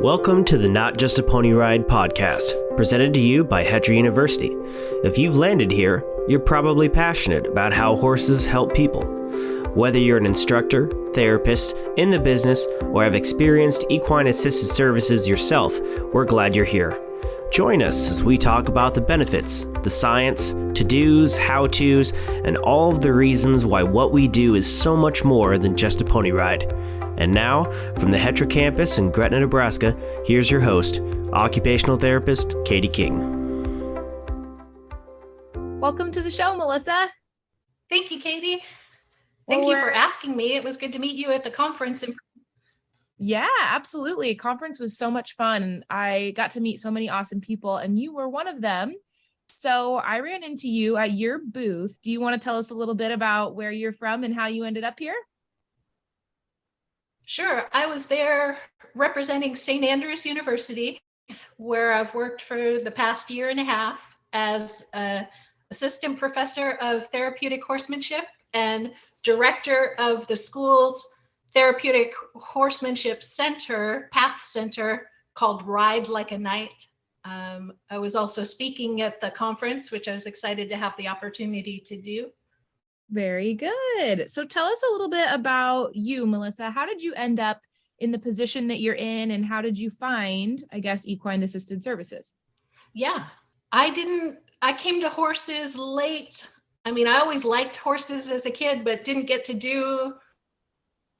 Welcome to the Not Just a Pony Ride podcast, presented to you by Hetra University. If you've landed here, you're probably passionate about how horses help people. Whether you're an instructor, therapist, in the business, or have experienced equine assisted services yourself, we're glad you're here. Join us as we talk about the benefits, the science, to-dos, how-tos, and all of the reasons why what we do is so much more than just a pony ride. And now, from the Hetra campus in Gretna, Nebraska, here's your host, occupational therapist Katie King. Welcome to the show, Melissa. Thank you, Katie. Thank you for asking me. It was good to meet you at the conference. Yeah, absolutely. Conference was so much fun. I got to meet so many awesome people, and you were one of them. So I ran into you at your booth. Do you want to tell us a little bit about where you're from and how you ended up here? Sure. I was there representing St. Andrews University, where I've worked for the past year and a half as an assistant professor of therapeutic horsemanship and director of the school's Therapeutic Horsemanship Center, PATH Center, called Ride Like a Knight. I was also speaking at the conference, which I was excited to have the opportunity to do. Very good. So tell us a little bit about you, Melissa. How did you end up in the position that you're in, and how did you find, I guess, equine assisted services? Yeah, I came to horses late. I always liked horses as a kid, but didn't get to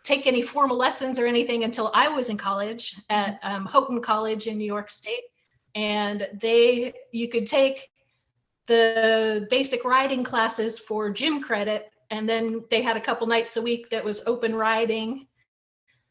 take any formal lessons or anything until I was in college at Houghton College in New York State. And you could take the basic riding classes for gym credit, and then they had a couple nights a week that was open riding.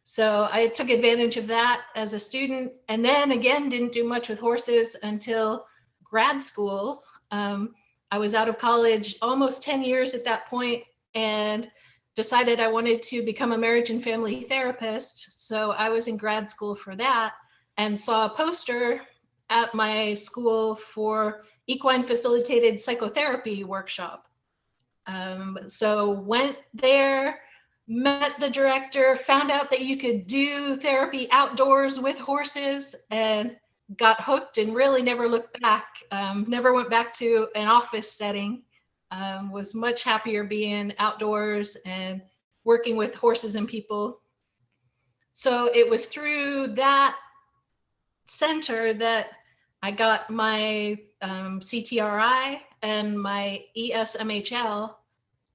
So I took advantage of that as a student, and then again didn't do much with horses until grad school. I was out of college almost 10 years at that point and decided I wanted to become a marriage and family therapist. So I was in grad school for that and saw a poster at my school for equine facilitated psychotherapy workshop. So went there, met the director, found out that you could do therapy outdoors with horses, and got hooked and really never looked back. Never went back to an office setting. Was much happier being outdoors and working with horses and people. So it was through that center that I got my CTRI and my ESMHL,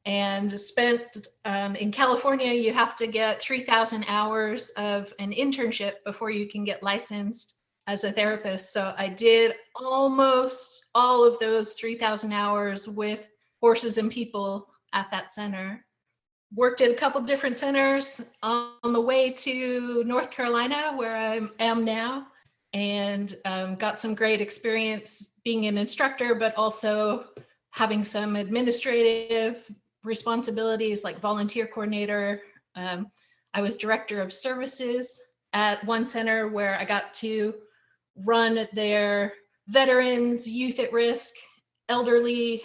and spent in California, you have to get 3,000 hours of an internship before you can get licensed as a therapist. So I did almost all of those 3,000 hours with horses and people at that center. Worked at a couple different centers on the way to North Carolina, where I am now, and got some great experience being an instructor, but also having some administrative responsibilities like volunteer coordinator. I was director of services at one center where I got to run their veterans, youth at risk, elderly,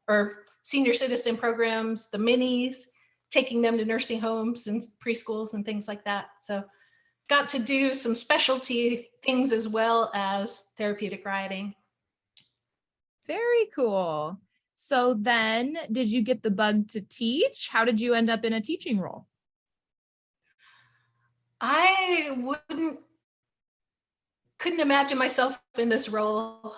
or senior citizen programs, the minis, taking them to nursing homes and preschools and things like that. So got to do some specialty things as well as therapeutic riding. Very cool. So then did you get the bug to teach? How did you end up in a teaching role? I couldn't imagine myself in this role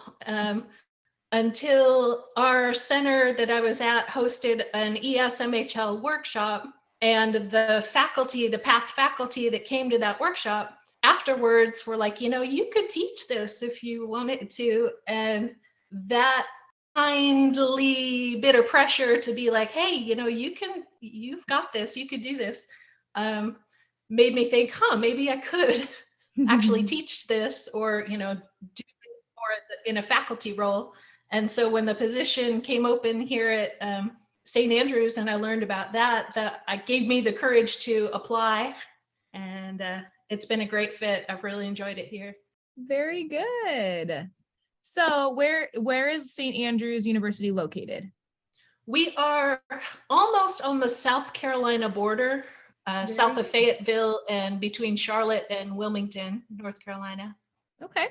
until our center that I was at hosted an ESMHL workshop, and the PATH faculty that came to that workshop afterwards were like, you could teach this if you wanted to. And that kindly bit of pressure to be like, hey, you've got this, you could do this, made me think, maybe I could actually teach this or, do it more in a faculty role. And so when the position came open here at St. Andrews and I learned about that gave me the courage to apply, and it's been a great fit. I've really enjoyed it here. Very good. So where is St. Andrews University located? We are almost on the South Carolina border. south of Fayetteville and between Charlotte and Wilmington, North Carolina. Okay.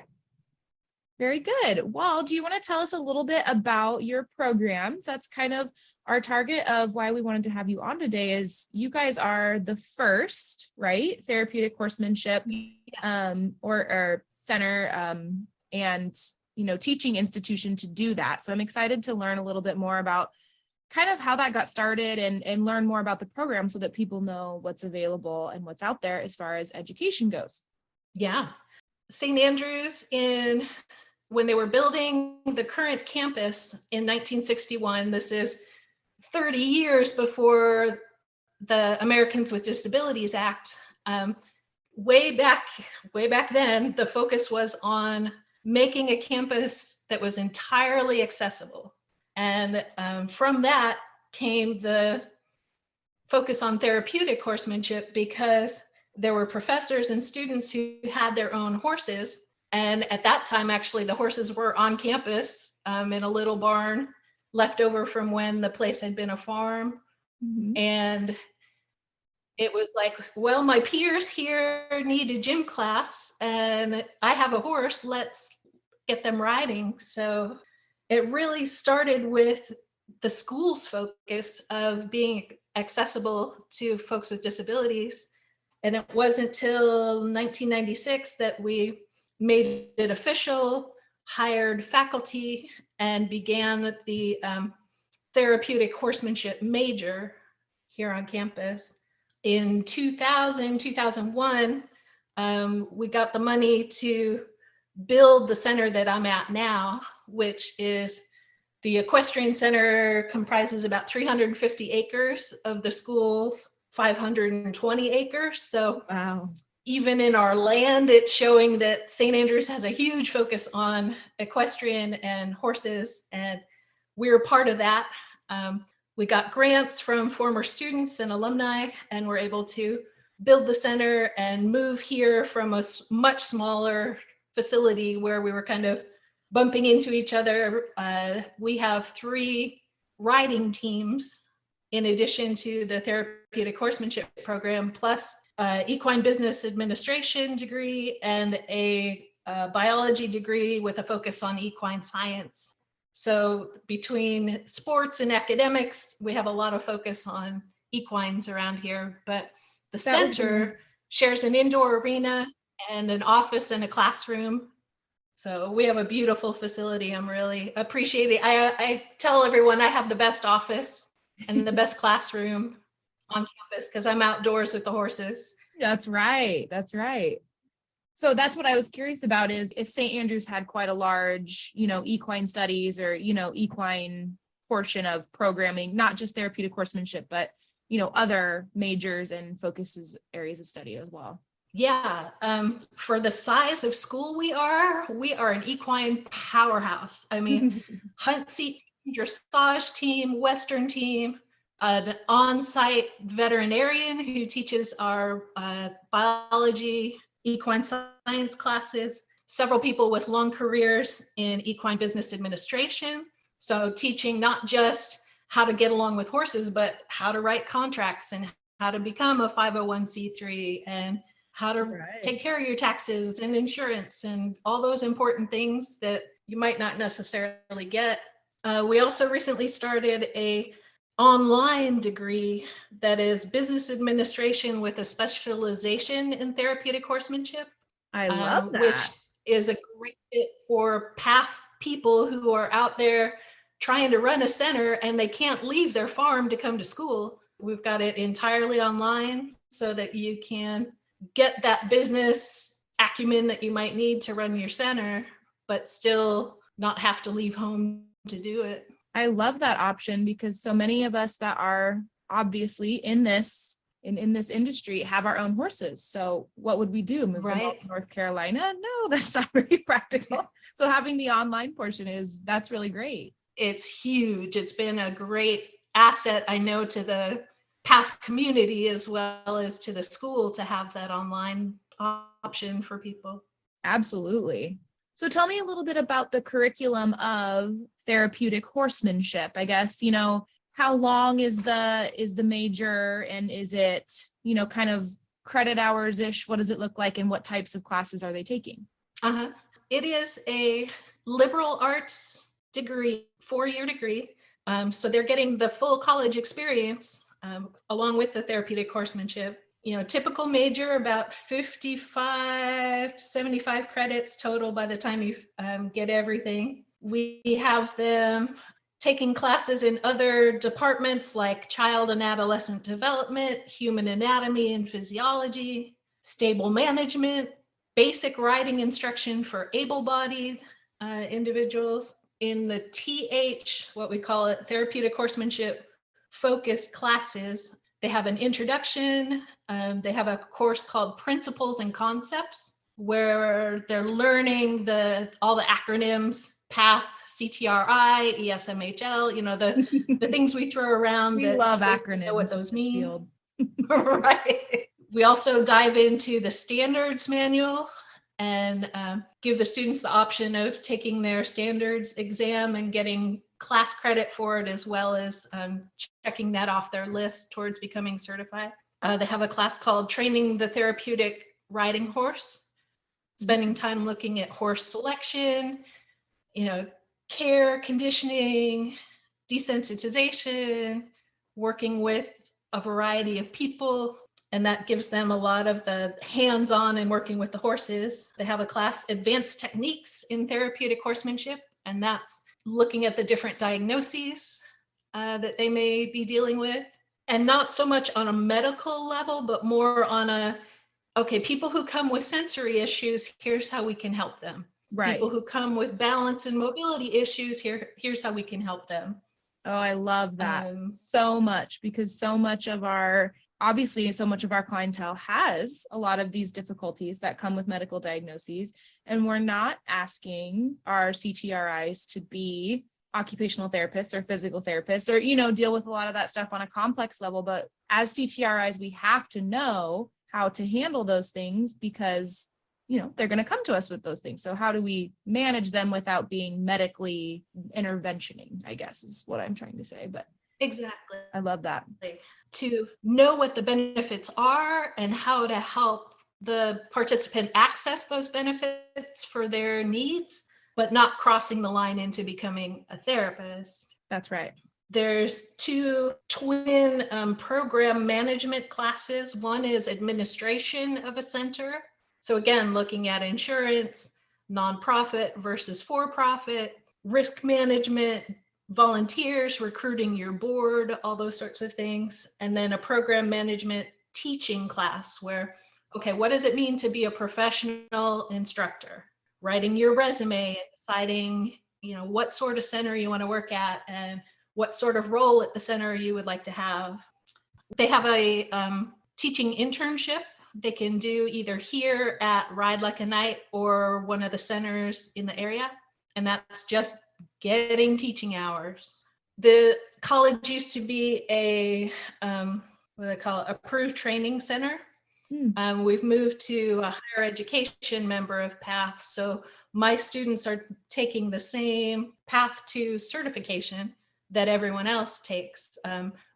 Very good. Well, do you want to tell us a little bit about your programs? That's kind of our target of why we wanted to have you on today is you guys are the first, right? Therapeutic Horsemanship or center and, teaching institution to do that. So I'm excited to learn a little bit more about kind of how that got started and learn more about the program so that people know what's available and what's out there as far as education goes. Yeah. St. Andrews when they were building the current campus in 1961, this is 30 years before the Americans with Disabilities Act. Way back then, the focus was on making a campus that was entirely accessible. And from that came the focus on therapeutic horsemanship because there were professors and students who had their own horses. And at that time, actually, the horses were on campus in a little barn left over from when the place had been a farm. Mm-hmm. And it was like, well, my peers here need a gym class and I have a horse, let's get them riding. So it really started with the school's focus of being accessible to folks with disabilities. And it wasn't until 1996 that we made it official, hired faculty, and began the therapeutic horsemanship major here on campus. In 2001, we got the money to build the center that I'm at now, which is the equestrian center comprises about 350 acres of the school's 520 acres. So wow. Even in our land, it's showing that St. Andrews has a huge focus on equestrian and horses, and we're part of that. We got grants from former students and alumni, and we're able to build the center and move here from a much smaller facility where we were kind of bumping into each other. We have 3 riding teams in addition to the Therapeutic Horsemanship Program, plus equine business administration degree and a biology degree with a focus on equine science. So between sports and academics, we have a lot of focus on equines around here, but the center shares an indoor arena and an office and a classroom. So we have a beautiful facility. I'm really appreciating. I tell everyone I have the best office and the best classroom on campus because I'm outdoors with the horses. That's right. That's right. So that's what I was curious about is if St. Andrews had quite a large, equine studies or, equine portion of programming, not just therapeutic horsemanship, but, other majors and focuses areas of study as well. Yeah. For the size of school we are an equine powerhouse. I mean, hunt seat, dressage team, Western team, an on-site veterinarian who teaches our biology, equine science classes, several people with long careers in equine business administration. So teaching not just how to get along with horses, but how to write contracts and how to become a 501c3 and how to take care of your taxes and insurance and all those important things that you might not necessarily get. We also recently started a online degree that is business administration with a specialization in therapeutic horsemanship. I love that. Which is a great fit for PATH people who are out there trying to run a center and they can't leave their farm to come to school. We've got it entirely online so that you can get that business acumen that you might need to run your center, but still not have to leave home to do it. I love that option because so many of us that are obviously in this industry have our own horses. So what would we do? Move them out to North Carolina? No, that's not very practical. So having the online portion that's really great. It's huge. It's been a great asset, I know, to the PATH community as well as to the school to have that online option for people. Absolutely. So tell me a little bit about the curriculum of therapeutic horsemanship. I guess, how long is the major and is it kind of credit hours-ish? What does it look like, and what types of classes are they taking? It is a liberal arts degree, 4-year degree. So they're getting the full college experience along with the therapeutic horsemanship. Typical major, about 55 to 75 credits total by the time you get everything. We have them taking classes in other departments like child and adolescent development, human anatomy and physiology, stable management, basic riding instruction for able-bodied individuals. In the what we call it, therapeutic horsemanship focused classes, they have an introduction. They have a course called Principles and Concepts, where they're learning all the acronyms, PATH, CTRI, ESMHL, the things we throw around. We love acronyms. Know what those mean. Right. We also dive into the standards manual and give the students the option of taking their standards exam and getting class credit for it, as well as checking that off their list towards becoming certified. They have a class called Training the Therapeutic Riding Horse, spending time looking at horse selection, care, conditioning, desensitization, working with a variety of people. And that gives them a lot of the hands-on and working with the horses. They have a class, Advanced Techniques in Therapeutic Horsemanship, and that's looking at the different diagnoses that they may be dealing with. And not so much on a medical level, but more on people who come with sensory issues, here's how we can help them. Right. People who come with balance and mobility issues, here's how we can help them. Oh, I love that so much, because so much of our clientele has a lot of these difficulties that come with medical diagnoses, and we're not asking our CTRIs to be occupational therapists or physical therapists or, deal with a lot of that stuff on a complex level. But as CTRIs, we have to know how to handle those things, because, they're going to come to us with those things. So how do we manage them without being medically interventioning, I guess is what I'm trying to say. But exactly. I love that. To know what the benefits are and how to help the participant access those benefits for their needs, but not crossing the line into becoming a therapist. That's right. There's 2 twin program management classes. One is administration of a center. So again, looking at insurance, nonprofit versus for-profit, risk management, volunteers, recruiting your board, all those sorts of things. And then a program management teaching class where, what does it mean to be a professional instructor? Writing your resume and deciding, what sort of center you want to work at and what sort of role at the center you would like to have. They have a teaching internship they can do either here at Ride Like a Knight or one of the centers in the area. And that's just getting teaching hours. The college used to be a, approved training center. We've moved to a higher education member of PATH. So my students are taking the same path to certification that everyone else takes,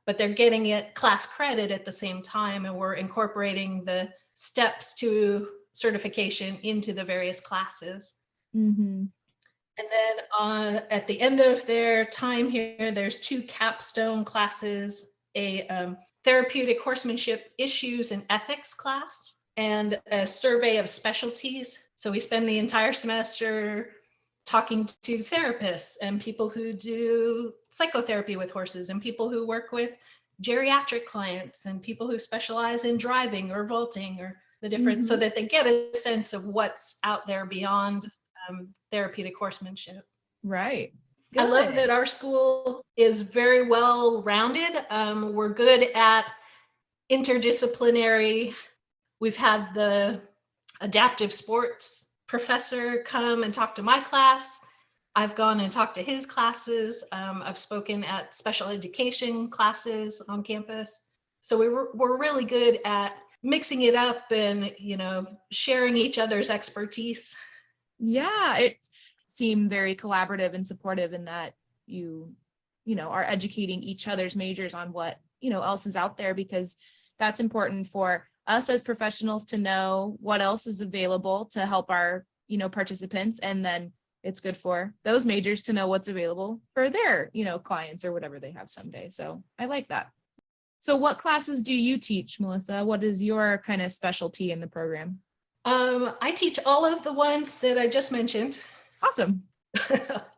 but they're getting it class credit at the same time. And we're incorporating the steps to certification into the various classes. Mm-hmm. And then at the end of their time here, there's 2 capstone classes, a therapeutic horsemanship issues and ethics class, and a survey of specialties. So we spend the entire semester talking to therapists and people who do psychotherapy with horses and people who work with geriatric clients and people who specialize in driving or vaulting or the different, so that they get a sense of what's out there beyond therapeutic horsemanship. Right. Good. I love that our school is very well rounded. We're good at interdisciplinary. We've had the adaptive sports professor come and talk to my class. I've gone and talked to his classes. I've spoken at special education classes on campus. So we're really good at mixing it up and, sharing each other's expertise. Yeah, it seemed very collaborative and supportive in that you are educating each other's majors on what, else is out there, because that's important for us as professionals to know what else is available to help our, participants. And then it's good for those majors to know what's available for their, clients or whatever they have someday. So I like that. So what classes do you teach, Melisa? What is your kind of specialty in the program? I teach all of the ones that I just mentioned. Awesome.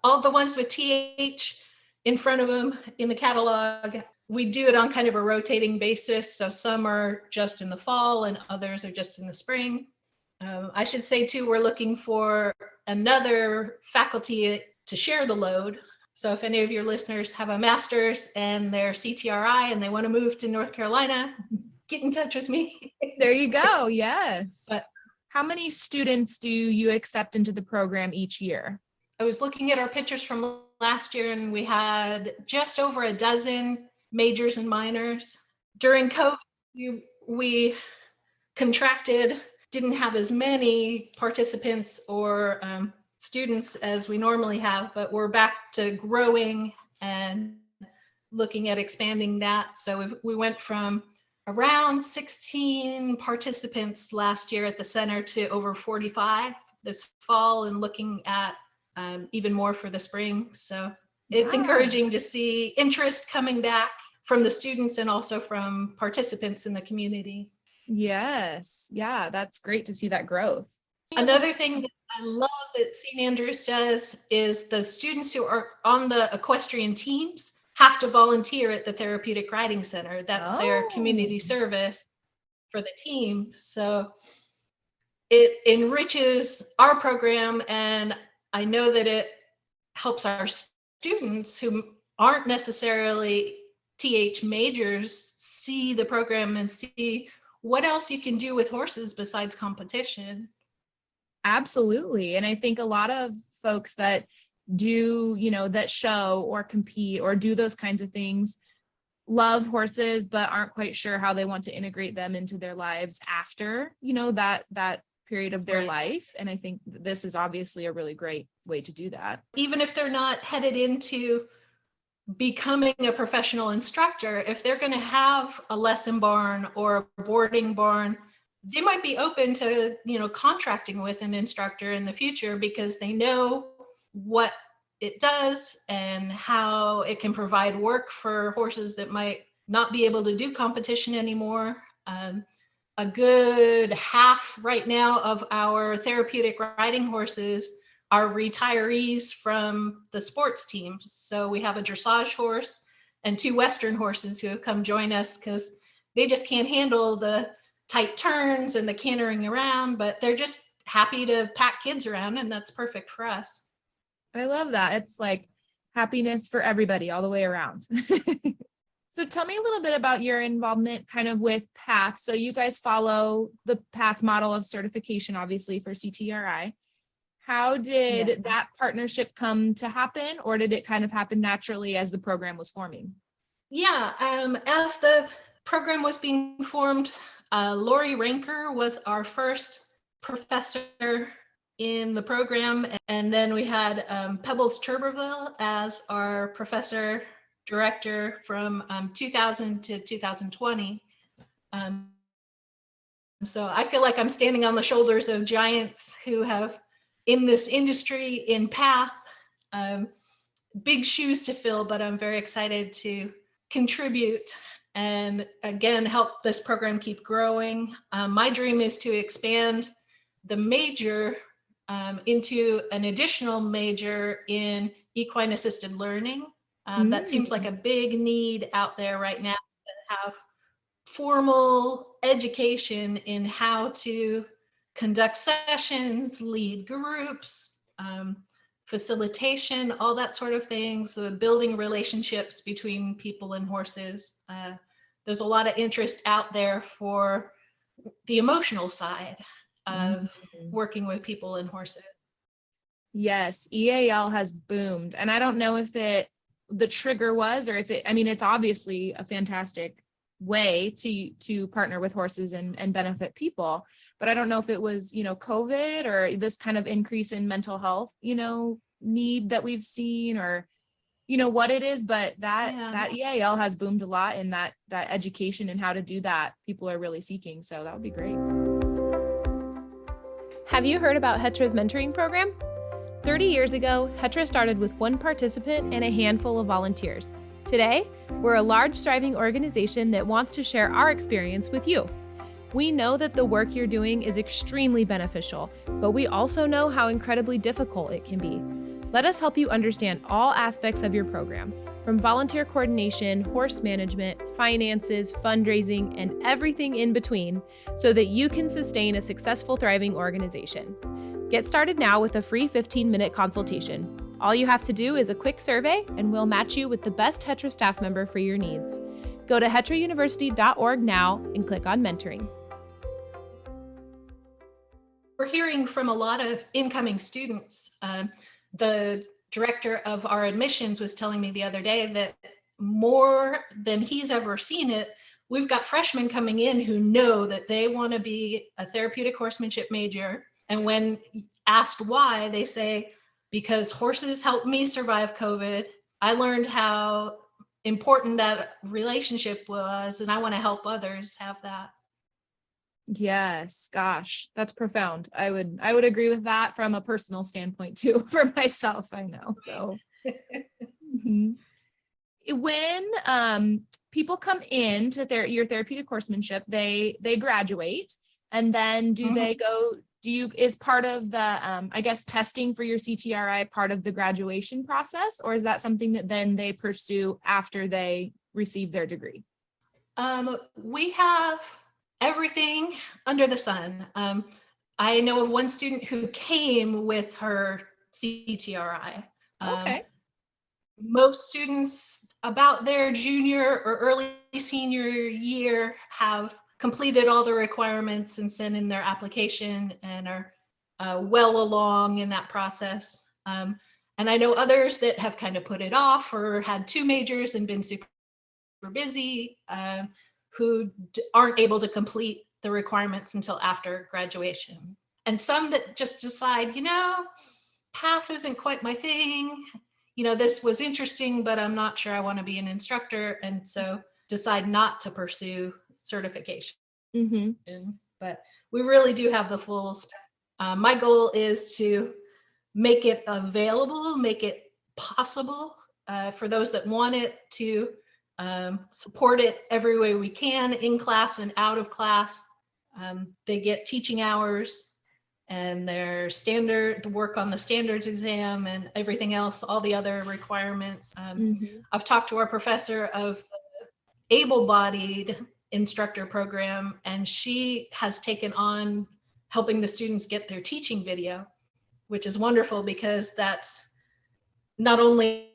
All the ones with TH in front of them in the catalog. We do it on kind of a rotating basis. So some are just in the fall and others are just in the spring. I should say too, we're looking for another faculty to share the load. So if any of your listeners have a master's and they're CTRI and they want to move to North Carolina, get in touch with me. There you go. Yes. But how many students do you accept into the program each year? I was looking at our pictures from last year and we had just over a dozen majors and minors. During COVID, we contracted, didn't have as many participants or students as we normally have, but we're back to growing and looking at expanding that. So we went from around 16 participants last year at the center to over 45 this fall, and looking at even more for the spring. So it's encouraging to see interest coming back from the students and also from participants in the community. Yes. Yeah, that's great to see that growth. Another thing that I love that St. Andrews does is the students who are on the equestrian teams have to volunteer at the Therapeutic Riding Center. That's their community service for the team. So it enriches our program, and I know that it helps our students who aren't necessarily TH majors see the program and see what else you can do with horses besides competition. Absolutely. And I think a lot of folks that do, that show or compete or do those kinds of things love horses, but aren't quite sure how they want to integrate them into their lives after, that period of their life. And I think this is obviously a really great way to do that. Even if they're not headed into becoming a professional instructor, if they're going to have a lesson barn or a boarding barn, they might be open to, contracting with an instructor in the future because they know what it does and how it can provide work for horses that might not be able to do competition anymore. A good half right now of our therapeutic riding horses are retirees from the sports teams. So we have a dressage horse and 2 Western horses who have come join us because they just can't handle the tight turns and the cantering around, but they're just happy to pack kids around, and that's perfect for us. I love that. It's like happiness for everybody all the way around. So tell me a little bit about your involvement kind of with PATH. So you guys follow the PATH model of certification, obviously, for CTRI. How did that partnership come to happen, or did it kind of happen naturally as the program was forming? Yeah, as the program was being formed, Lori Ranker was our first professor in the program. And then we had Pebbles Turberville as our professor director from 2000 to 2020. So I feel like I'm standing on the shoulders of giants who have in this industry in PATH, big shoes to fill, but I'm very excited to contribute and again, help this program keep growing. My dream is to expand the major into an additional major in equine assisted learning. That seems like a big need out there right now, that have formal education in how to conduct sessions, lead groups, facilitation, all that sort of things, so building relationships between people and horses. There's a lot of interest out there for the emotional side of working with people and horses. Yes, EAL has boomed. And I don't know if the trigger was, or if it's obviously a fantastic way to partner with horses and benefit people. But I don't know if it was, COVID or this kind of increase in mental health, need that we've seen, or what it is, but that Yeah. that EAL has boomed a lot, and that education and how to do that, people are really seeking. So that would be great. Have you heard about HETRA's mentoring program? 30 years ago, HETRA started with one participant and a handful of volunteers. Today, we're a large, thriving organization that wants to share our experience with you. We know that the work you're doing is extremely beneficial, but we also know how incredibly difficult it can be. Let us help you understand all aspects of your program, from volunteer coordination, horse management, finances, fundraising, and everything in between, so that you can sustain a successful, thriving organization. Get started now with a free 15-minute consultation. All you have to do is a quick survey, and we'll match you with the best HETRA staff member for your needs. Go to hetrauniversity.org now and click on mentoring. We're hearing from a lot of incoming students. The director of our admissions was telling me the other day that more than he's ever seen it, we've got freshmen coming in who know that they want to be a therapeutic horsemanship major. And when asked why, they say, because horses helped me survive COVID. I learned how important that relationship was, and I want to help others have that. Yes, gosh, that's profound. I would agree with that from a personal standpoint too, for myself, I know. So when people come into your therapeutic horsemanship, they graduate, and then is part of the I guess testing for your CTRI part of the graduation process, or is that something that then they pursue after they receive their degree? We have everything under the sun. I know of one student who came with her CTRI. Okay. Most students about their junior or early senior year have completed all the requirements and sent in their application and are well along in that process. And I know others that have kind of put it off or had 2 majors and been super busy, who aren't able to complete the requirements until after graduation. And some that just decide, PATH isn't quite my thing. This was interesting, but I'm not sure I want to be an instructor. And so decide not to pursue certification. Mm-hmm. But we really do have the full spectrum. My goal is to make it available, make it possible for those that want it, to support it every way we can, in class and out of class. They get teaching hours and their standard work on the standards exam and everything else, all the other requirements. I've talked to our professor of the able-bodied instructor program, and she has taken on helping the students get their teaching video, which is wonderful because that's not only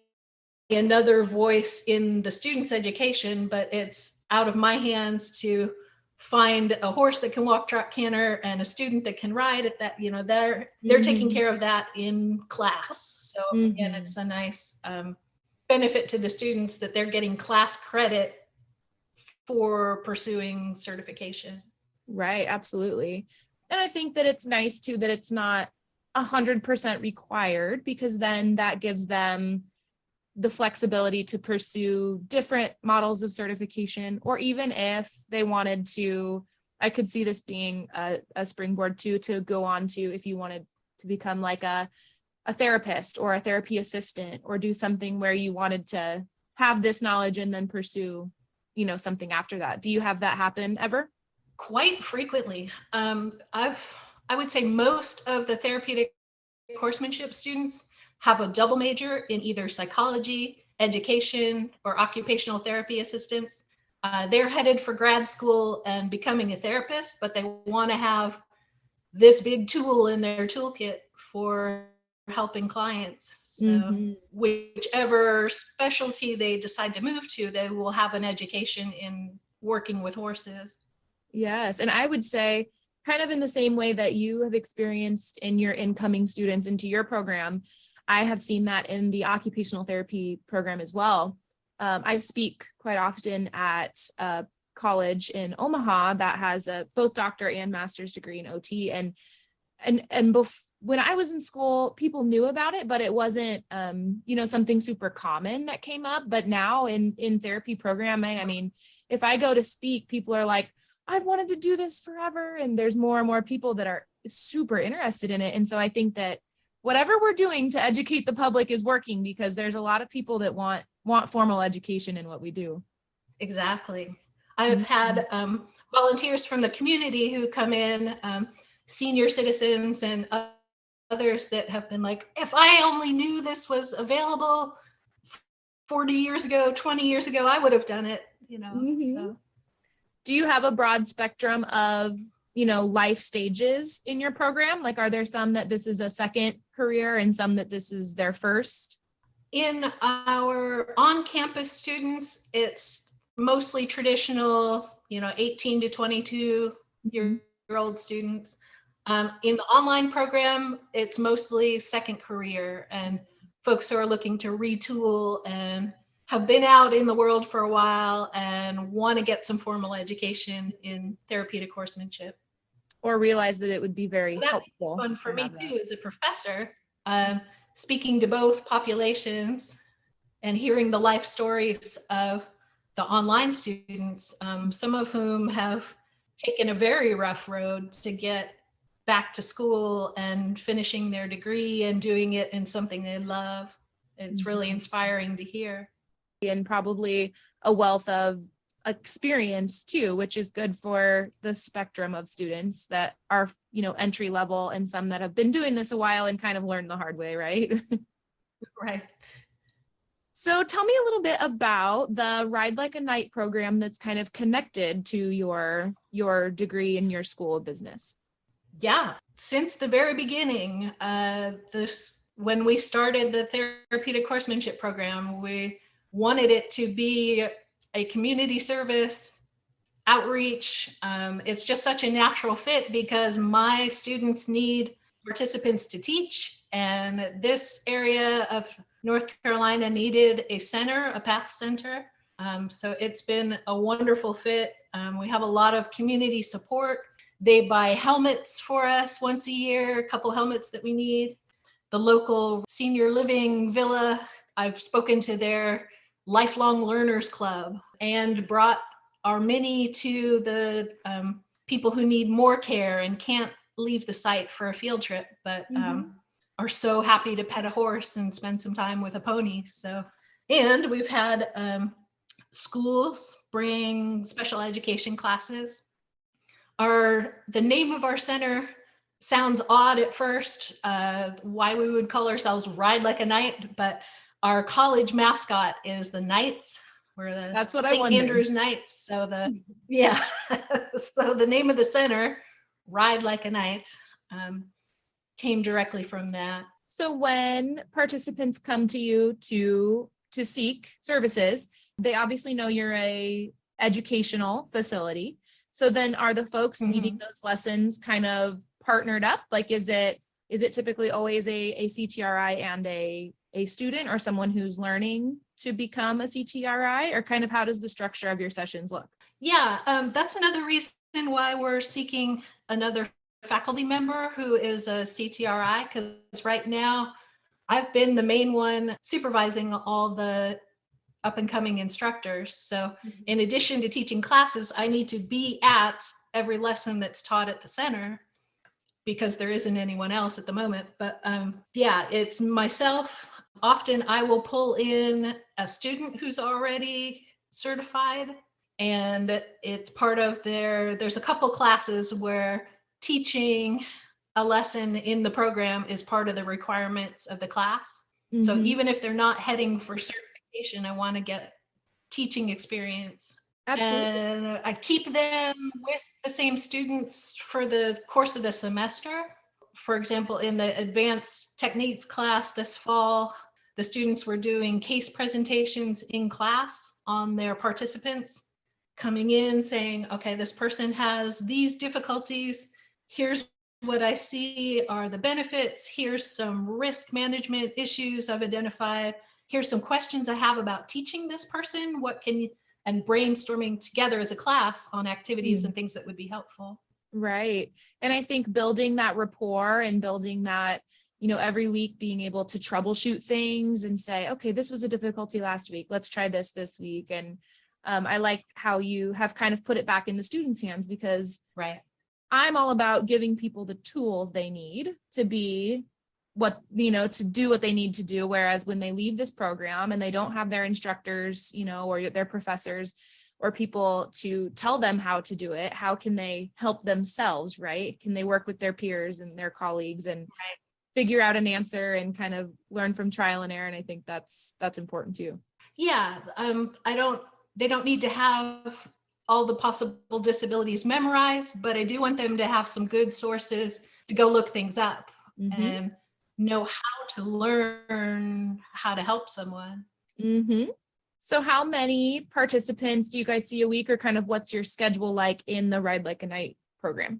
another voice in the student's education, but it's out of my hands to find a horse that can walk, trot, canter, and a student that can ride at that. They're taking care of that in class. So again, it's a nice benefit to the students that they're getting class credit for pursuing certification. Right, absolutely. And I think that it's nice too that it's not 100% required, because then that gives them the flexibility to pursue different models of certification, or even if they wanted to, I could see this being a springboard too, to go on to, if you wanted to become like a therapist or a therapy assistant, or do something where you wanted to have this knowledge and then pursue, something after that. Do you have that happen ever? Quite frequently. I would say most of the therapeutic horsemanship students have a double major in either psychology, education, or occupational therapy assistance. They're headed for grad school and becoming a therapist, but they want to have this big tool in their toolkit for helping clients. So whichever specialty they decide to move to, they will have an education in working with horses. Yes. And I would say, kind of in the same way that you have experienced in your incoming students into your program, I have seen that in the occupational therapy program as well. I speak quite often at a college in Omaha that has a both doctor and master's degree in OT. And when I was in school, people knew about it, but it wasn't, something super common that came up. But now in therapy programming, I mean, if I go to speak, people are like, I've wanted to do this forever. And there's more and more people that are super interested in it. And so I think that whatever we're doing to educate the public is working, because there's a lot of people that want formal education in what we do. Exactly. I've had volunteers from the community who come in, senior citizens and others that have been like, if I only knew this was available 40 years ago, 20 years ago, I would have done it, So. Do you have a broad spectrum of, life stages in your program? Like, are there some that this is a second career and some that this is their first? In our on-campus students, it's mostly traditional, 18 to 22-year-old students. In the online program, it's mostly second career and folks who are looking to retool and have been out in the world for a while and want to get some formal education in therapeutic horsemanship. Or realize that it would be very helpful. Fun for me too, as a professor, speaking to both populations and hearing the life stories of the online students, some of whom have taken a very rough road to get back to school and finishing their degree and doing it in something they love. It's really inspiring to hear. And probably a wealth of experience too, which is good for the spectrum of students that are, entry level, and some that have been doing this a while and kind of learned the hard way, right? Right. So tell me a little bit about the Ride Like a Knight program that's kind of connected to your degree in your school of business. Yeah, since the very beginning, when we started the Therapeutic Horsemanship Program, we wanted it to be a community service outreach. It's just such a natural fit because my students need participants to teach, and this area of North Carolina needed a center, a PATH center. So it's been a wonderful fit. We have a lot of community support. They buy helmets for us once a year, a couple helmets that we need. The local senior living villa, I've spoken to their Lifelong Learners Club and brought our mini to the people who need more care and can't leave the site for a field trip, but are so happy to pet a horse and spend some time with a pony. So, and we've had schools bring special education classes. The name of our center sounds odd at first, why we would call ourselves Ride Like a Knight, but our college mascot is the Knights. We're the St. Andrews Knights. So so the name of the center, Ride Like a Knight, came directly from that. So when participants come to you to seek services, they obviously know you're a educational facility. So then are the folks leading those lessons kind of partnered up? Like, is it typically always a CTRI and a student, or someone who's learning to become a CTRI, or kind of how does the structure of your sessions look? Yeah, that's another reason why we're seeking another faculty member who is a CTRI, because right now I've been the main one supervising all the up and coming instructors. So in addition to teaching classes, I need to be at every lesson that's taught at the center because there isn't anyone else at the moment. But it's myself. Often I will pull in a student who's already certified, and it's part of there's a couple classes where teaching a lesson in the program is part of the requirements of the class. So even if they're not heading for certification, I want to get teaching experience. Absolutely. And I keep them with the same students for the course of the semester. For example, in the advanced techniques class this fall, the students were doing case presentations in class on their participants, coming in saying, okay, this person has these difficulties. Here's what I see are the benefits. Here's some risk management issues I've identified. Here's some questions I have about teaching this person. And brainstorming together as a class on activities and things that would be helpful. Right. And I think building that rapport and building that, every week being able to troubleshoot things and say, okay, this was a difficulty last week. Let's try this week. And I like how you have kind of put it back in the students' hands, because Right. I'm all about giving people the tools they need to be to do what they need to do. Whereas when they leave this program and they don't have their instructors, or their professors or people to tell them how to do it, how can they help themselves, right? Can they work with their peers and their colleagues and figure out an answer and kind of learn from trial and error? And I think that's important too. Yeah. They don't need to have all the possible disabilities memorized, but I do want them to have some good sources to go look things up and know how to learn how to help someone. So how many participants do you guys see a week, or kind of what's your schedule like in the Ride Like a Knight program?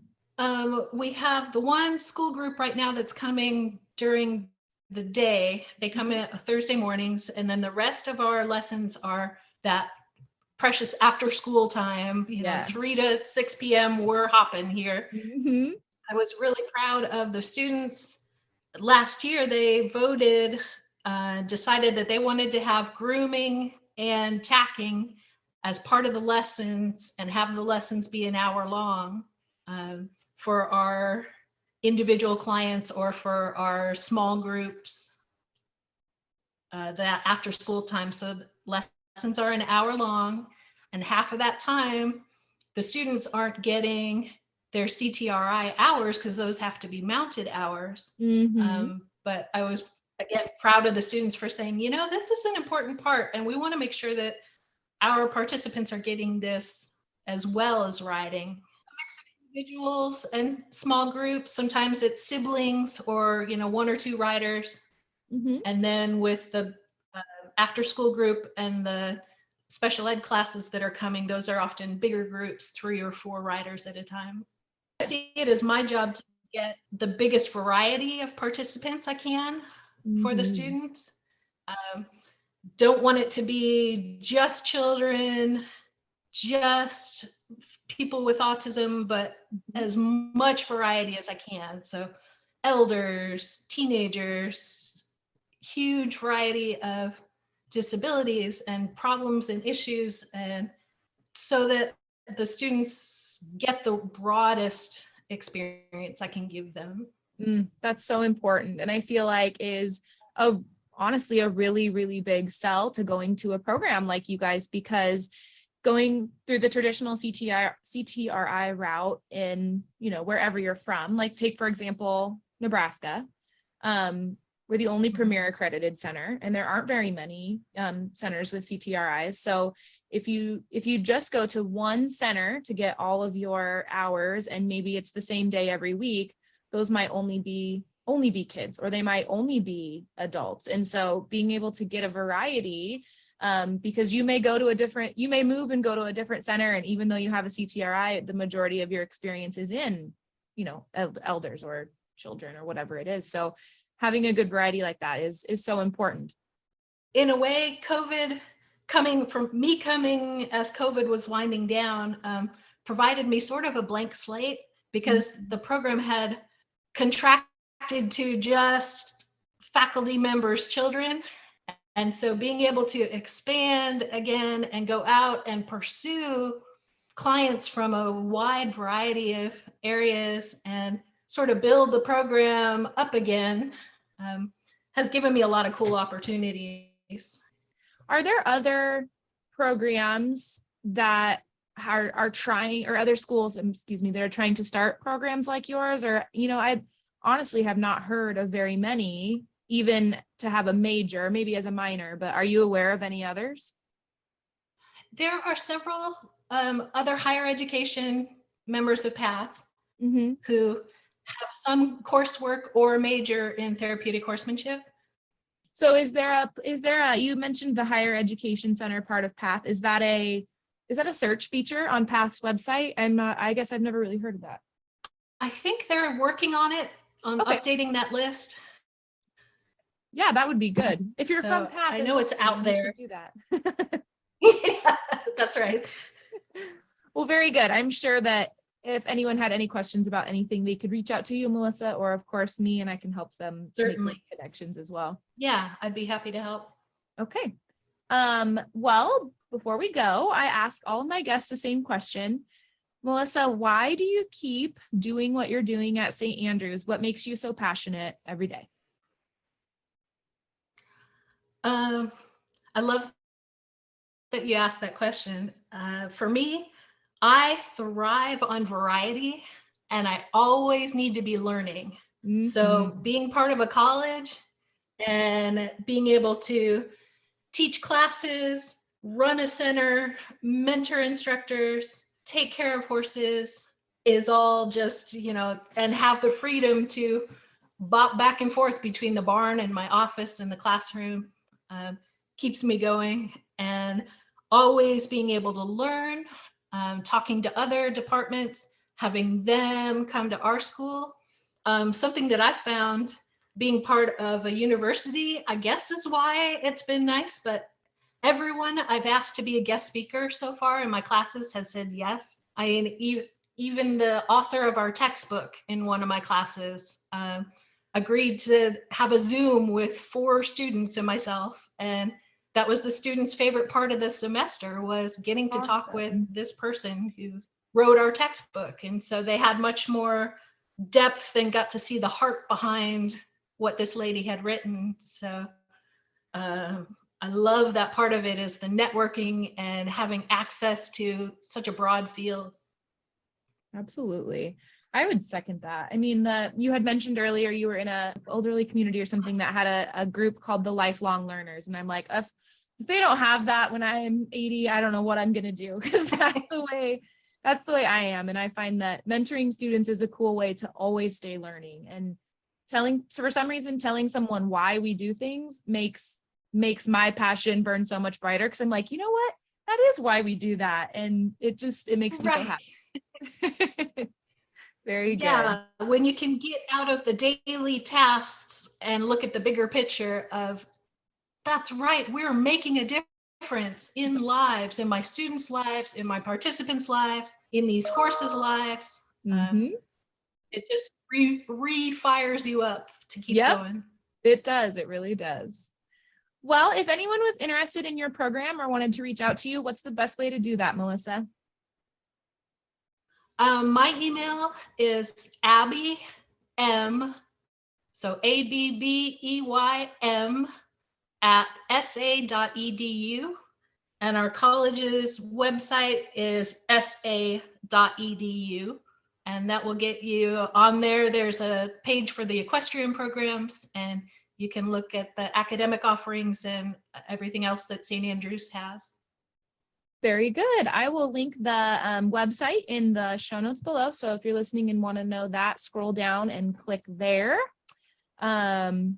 We have the one school group right now that's coming during the day. They come in Thursday mornings, and then the rest of our lessons are that precious after school time, 3 to 6 p.m. we're hopping here. I was really proud of the students. Last year, they voted, decided that they wanted to have grooming and tacking as part of the lessons and have the lessons be an hour long for our individual clients or for our small groups, that after school time. So lessons are an hour long, and half of that time, the students aren't getting their CTRI hours because those have to be mounted hours. But I was, again, proud of the students for saying, this is an important part, and we want to make sure that our participants are getting this as well as riding. A mix of individuals and small groups. Sometimes it's siblings or, 1 or 2 riders. And then with the after school group and the special ed classes that are coming, those are often bigger groups, 3 or 4 riders at a time. I see it as my job to get the biggest variety of participants I can for the students. Don't want it to be just children, just people with autism, but as much variety as I can. So elders, teenagers, huge variety of disabilities and problems and issues, and so that the students get the broadest experience I can give them. That's so important. And I feel like is honestly a really, really big sell to going to a program like you guys, because going through the traditional CTRI route in, wherever you're from, like take, for example, Nebraska, we're the only premier accredited center, and there aren't very many centers with CTRIs. So if you just go to one center to get all of your hours, and maybe it's the same day every week, those might only be kids, or they might only be adults. And so being able to get a variety, because you may move and go to a different center, and even though you have a CTRI, the majority of your experience is in, elders or children or whatever it is. So having a good variety like that is so important. In a way, coming as COVID was winding down, provided me sort of a blank slate, because the program had contracted to just faculty members' children. And so being able to expand again and go out and pursue clients from a wide variety of areas and sort of build the program up again has given me a lot of cool opportunities. Are there other programs that are trying, or other schools, that are trying to start programs like yours? Or, I honestly have not heard of very many, even to have a major, maybe as a minor, but are you aware of any others? There are several other higher education members of PATH who have some coursework or major in therapeutic horsemanship. So is there a, you mentioned the higher education center part of PATH. Is that a search feature on PATH's website? I guess I've never really heard of that. I think they're working on it, updating that list. Yeah, that would be good. If you're from PATH, I know it's out there. Do that. Yeah, that's right. Well, very good. I'm sure that if anyone had any questions about anything, they could reach out to you, Melisa, or of course me, and I can help them make those connections as well. Yeah, I'd be happy to help. Okay. Well, before we go, I ask all of my guests the same question. Melisa, why do you keep doing what you're doing at St. Andrews? What makes you so passionate every day? I love that you asked that question. For me, I thrive on variety and I always need to be learning. Mm-hmm. So being part of a college and being able to teach classes, run a center, mentor instructors, take care of horses is all just, and have the freedom to bop back and forth between the barn and my office and the classroom keeps me going. And always being able to learn, talking to other departments, having them come to our school. Something that I found being part of a university, I guess is why it's been nice, but everyone I've asked to be a guest speaker so far in my classes has said yes. Even the author of our textbook in one of my classes agreed to have a Zoom with 4 students and myself. And that was the student's favorite part of the semester, was getting to talk with this person who wrote our textbook. And so they had much more depth and got to see the heart behind what this lady had written. So I love that part of it, is the networking and having access to such a broad field. Absolutely. I would second that. I mean, you had mentioned earlier you were in a elderly community or something that had a group called the Lifelong Learners. And I'm like, if they don't have that when I'm 80, I don't know what I'm going to do, because that's the way I am. And I find that mentoring students is a cool way to always stay learning, and for some reason, telling someone why we do things makes my passion burn so much brighter. Cause I'm like, you know what? That is why we do that. And it makes me so happy. Very good. Yeah, when you can get out of the daily tasks and look at the bigger picture of, that's right, we're making a difference in lives, in my students' lives, in my participants' lives, in these horses' lives. It just re-fires you up to keep going. It does. It really does. Well, if anyone was interested in your program or wanted to reach out to you, what's the best way to do that, Melisa? My email is Abbey M, so ABBEYM @sa.edu, and our college's website is sa.edu, and that will get you on there. There's a page for the equestrian programs, and you can look at the academic offerings and everything else that St. Andrews has. Very good. I will link the website in the show notes below. So if you're listening and want to know that, scroll down and click there. Otherwise,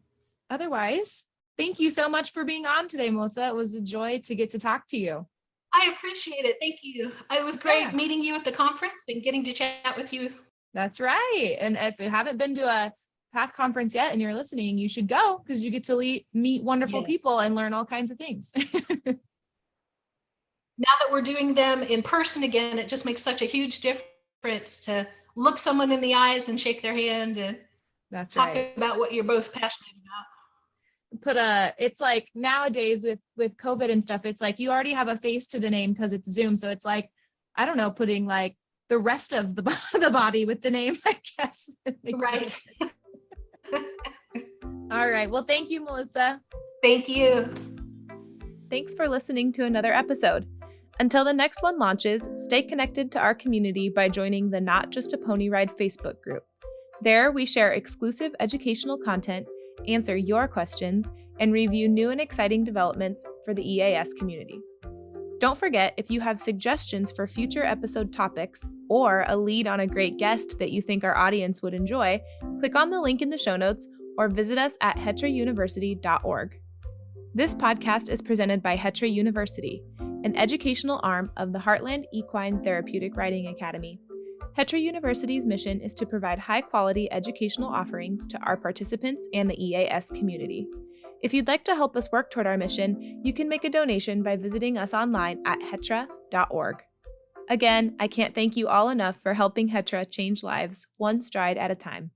thank you so much for being on today, Melisa. It was a joy to get to talk to you. I appreciate it. Thank you. It was great meeting you at the conference and getting to chat with you. That's right. And if you haven't been to a PATH conference yet and you're listening, you should go, because you get to meet wonderful people and learn all kinds of things. Now that we're doing them in person again, it just makes such a huge difference to look someone in the eyes and shake their hand and talk about what you're both passionate about. It's like nowadays with COVID and stuff, it's like you already have a face to the name because it's Zoom. So it's like, I don't know, putting like the rest of the body with the name, I guess. Right. All right. Well, thank you, Melisa. Thank you. Thanks for listening to another episode. Until the next one launches, stay connected to our community by joining the Not Just a Pony Ride Facebook group. There, we share exclusive educational content, answer your questions, and review new and exciting developments for the EAS community. Don't forget, if you have suggestions for future episode topics or a lead on a great guest that you think our audience would enjoy, click on the link in the show notes or visit us at hetrauniversity.org. This podcast is presented by Hetra University, an educational arm of the Heartland Equine Therapeutic Riding Academy. Hetra University's mission is to provide high-quality educational offerings to our participants and the EAS community. If you'd like to help us work toward our mission, you can make a donation by visiting us online at hetra.org. Again, I can't thank you all enough for helping Hetra change lives one stride at a time.